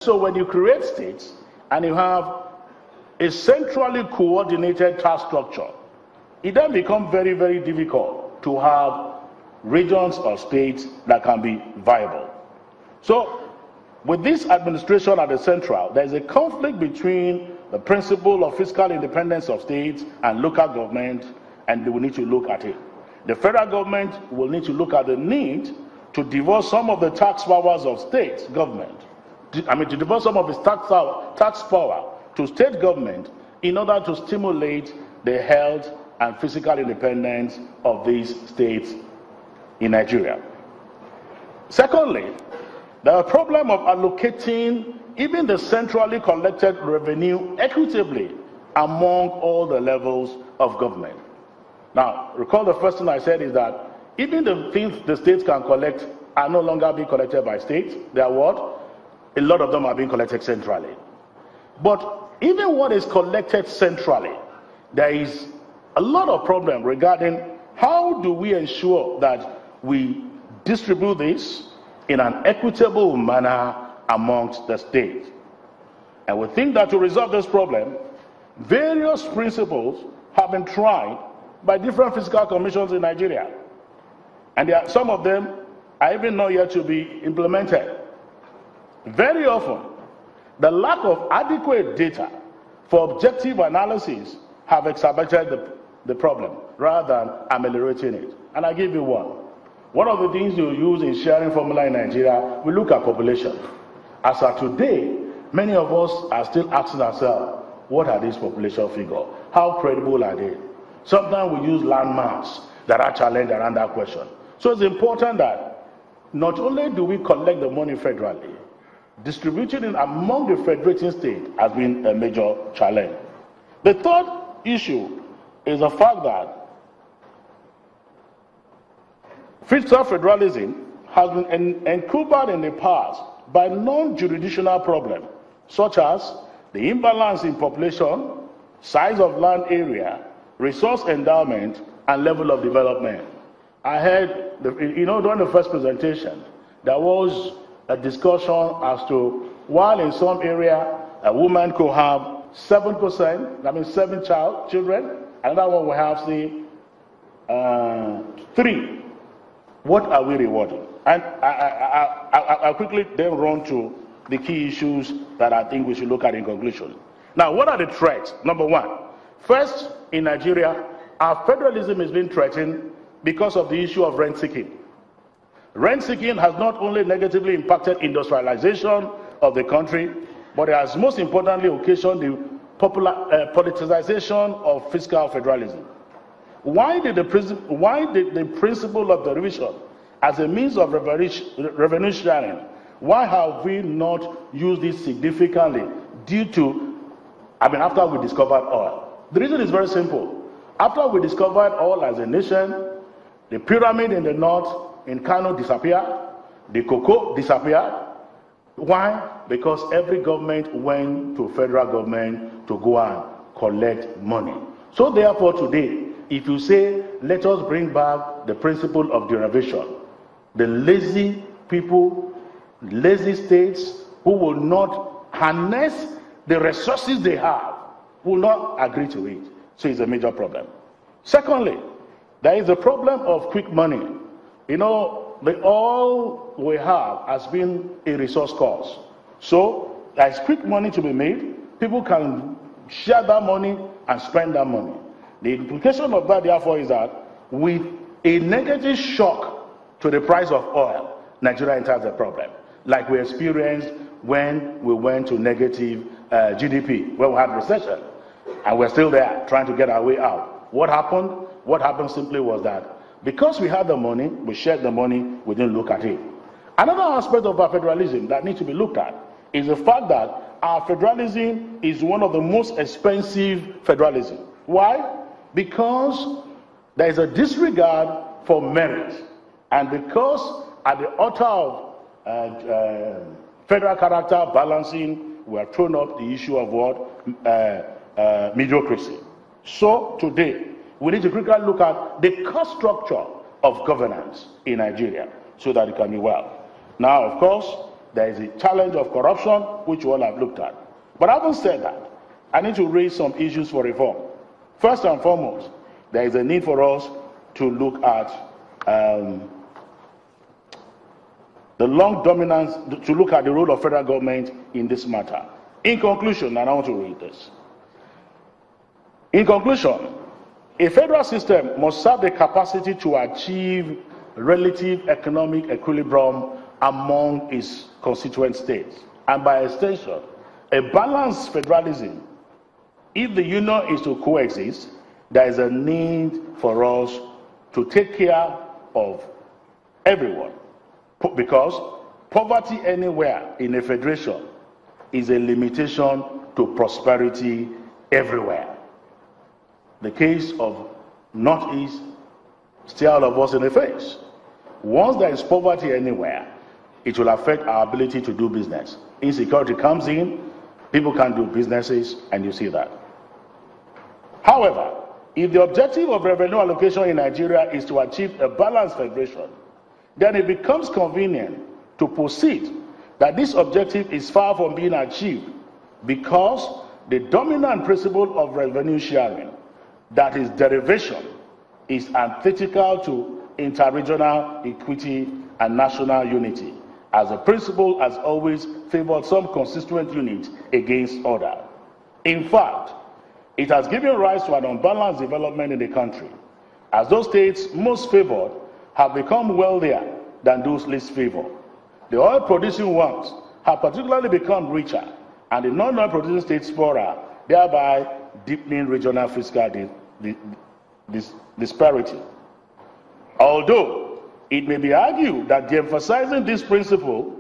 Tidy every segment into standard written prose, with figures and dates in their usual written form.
So when you create states and you have a centrally coordinated tax structure, it then becomes very, very difficult to have regions or states that can be viable. So with this administration at the central, there is a conflict between the principle of fiscal independence of states and local government, and they will need to look at it. The federal government will need to look at the need to devote some of the tax powers of state government, to devote some of its tax power to state government in order to stimulate the health and physical independence of these states in Nigeria. Secondly, the problem of allocating even the centrally collected revenue equitably among all the levels of government. Now, recall the first thing I said is that even the things the states can collect are no longer being collected by states. They are what? A lot of them are being collected centrally. But even what is collected centrally, there is a lot of problem regarding how do we ensure that we distribute this in an equitable manner amongst the states. And we think that to resolve this problem, various principles have been tried by different fiscal commissions in Nigeria. And some of them are even not yet to be implemented. Very often, the lack of adequate data for objective analysis have exacerbated the problem rather than ameliorating it. And I give you one. One of the things you use in sharing formula in Nigeria, we look at population. As of today, many of us are still asking ourselves, what are these population figures? How credible are they? Sometimes we use landmarks that are challenged around that question. So it's important that not only do we collect the money federally, distributing it among the federating states has been a major challenge. The third issue is the fact that fiscal federalism has been encumbered in the past by non-jurisdictional problems, such as the imbalance in population, size of land area, resource endowment, and level of development. I heard, during the first presentation, there was a discussion as to while in some area a woman could have 7%, that means 7 children, another one will have, say, 3. What are we rewarding? And I'll quickly then run to the key issues that I think we should look at in conclusion. Now, what are the threats? Number one, first, in Nigeria, our federalism is being threatened because of the issue of rent seeking. Rent seeking has not only negatively impacted industrialization of the country, but it has most importantly occasioned the politicization of fiscal federalism. Why did the principle of derivation as a means of revenue sharing, why have we not used this significantly after we discovered oil? The reason is very simple. After we discovered oil as a nation, the pyramid in the north in Kano disappeared, the cocoa disappeared. Why? Because every government went to federal government to go and collect money. So therefore today, if you say, let us bring back the principle of derivation, the lazy people, lazy states who will not harness the resources they have, will not agree to it. So it's a major problem. Secondly, there is a problem of quick money. The oil we have has been a resource cost. So there is quick money to be made. People can share that money and spend that money. The implication of that, therefore, is that with a negative shock to the price of oil, Nigeria enters a problem, like we experienced when we went to negative GDP, when we had recession, and we're still there trying to get our way out. What happened? What happened simply was that because we had the money, we shared the money, we didn't look at it. Another aspect of our federalism that needs to be looked at is the fact that our federalism is one of the most expensive federalism. Why? Because there is a disregard for merit, and because at the altar of federal character balancing, we have thrown up the issue of what? Mediocrity. So today, we need to critically look at the cost structure of governance in Nigeria so that it can be well. Now, of course, There is a challenge of corruption, which we all have looked at. But having said that, I need to raise some issues for reform. First and foremost, there is a need for us to look at the long dominance, to look at the role of federal government in this matter. In conclusion, and I want to read this. In conclusion, a federal system must have the capacity to achieve relative economic equilibrium among its constituent states, and by extension, a balanced federalism. If the union is to coexist, there is a need for us to take care of everyone, because poverty anywhere in a federation is a limitation to prosperity everywhere. The case of Northeast stare all of us in the face. Once there is poverty anywhere, it will affect our ability to do business. Insecurity comes in, people can't do businesses, and you see that. However, if the objective of revenue allocation in Nigeria is to achieve a balanced federation, then it becomes convenient to posit that this objective is far from being achieved because the dominant principle of revenue sharing, that is derivation, is antithetical to interregional equity and national unity, as the principle has always favored some constituent unit against other. In fact, it has given rise to an unbalanced development in the country, as those states most favored have become wealthier than those least favored. The oil-producing ones have particularly become richer, and the non-oil producing states poorer, thereby deepening regional fiscal disparity. Although it may be argued that de-emphasizing this principle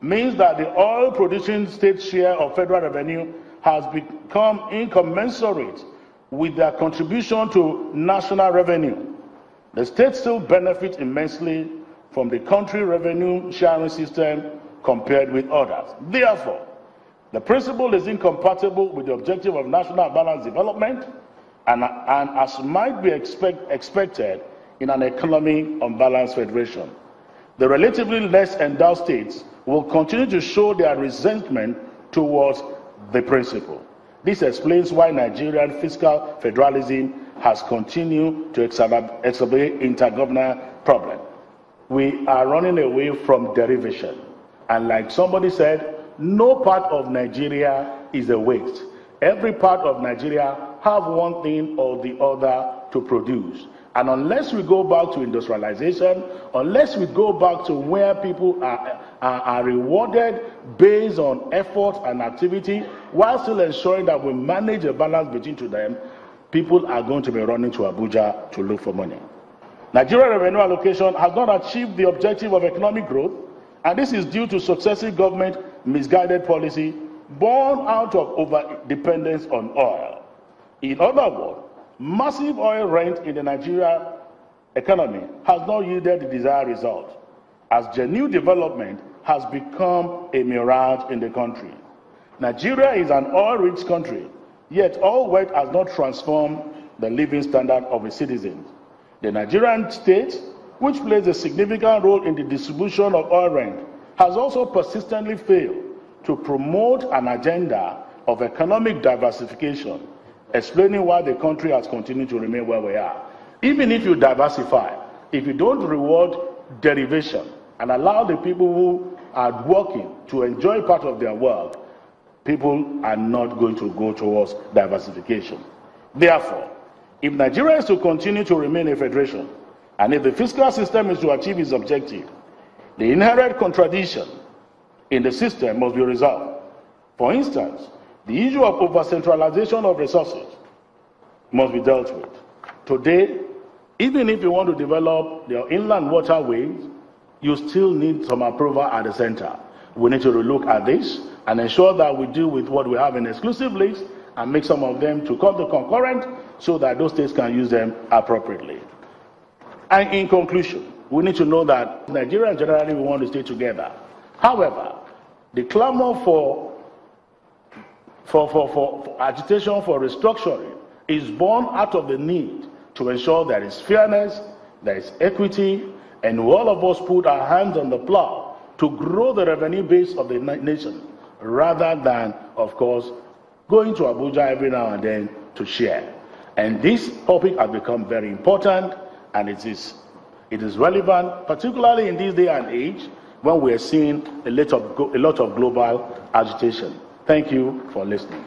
means that the oil-producing state share of federal revenue has become incommensurate with their contribution to national revenue, the states still benefit immensely from the country revenue sharing system compared with others. Therefore, the principle is incompatible with the objective of national balanced development and as might be expected in an economic unbalanced federation. The relatively less endowed states will continue to show their resentment towards the principle. This explains why Nigerian fiscal federalism has continued to exacerbate intergovernmental problems. We are running away from derivation. And like somebody said, no part of Nigeria is a waste. Every part of Nigeria have one thing or the other to produce. And unless we go back to industrialization, unless we go back to where people are rewarded based on effort and activity, while still ensuring that we manage a balance between them, people are going to be running to Abuja to look for money. Nigeria revenue allocation has not achieved the objective of economic growth, and this is due to successive government misguided policy born out of over-dependence on oil. In other words, massive oil rent in the Nigeria economy has not yielded the desired result, as genuine development has become a mirage in the country. Nigeria is an oil-rich country, yet oil wealth has not transformed the living standard of its citizens. The Nigerian state, which plays a significant role in the distribution of oil rent, has also persistently failed to promote an agenda of economic diversification, explaining why the country has continued to remain where we are. Even if you diversify, if you don't reward derivation and allow the people who are working to enjoy part of their wealth, people are not going to go towards diversification. Therefore, if Nigeria is to continue to remain a federation, and if the fiscal system is to achieve its objective, the inherent contradiction in the system must be resolved. For instance, the issue of over-centralization of resources must be dealt with. Today, even if you want to develop your inland waterways, you still need some approval at the center. We need to relook at this and ensure that we deal with what we have in exclusive list and make some of them to come to concurrent so that those states can use them appropriately. And in conclusion, we need to know that Nigerians generally want to stay together. However, the clamor for agitation for restructuring is born out of the need to ensure there is fairness, there is equity, and all of us put our hands on the plow to grow the revenue base of the nation, rather than, of course, going to Abuja every now and then to share. And this topic has become very important, and it is relevant, particularly in this day and age when we are seeing a lot of global agitation. Thank you for listening.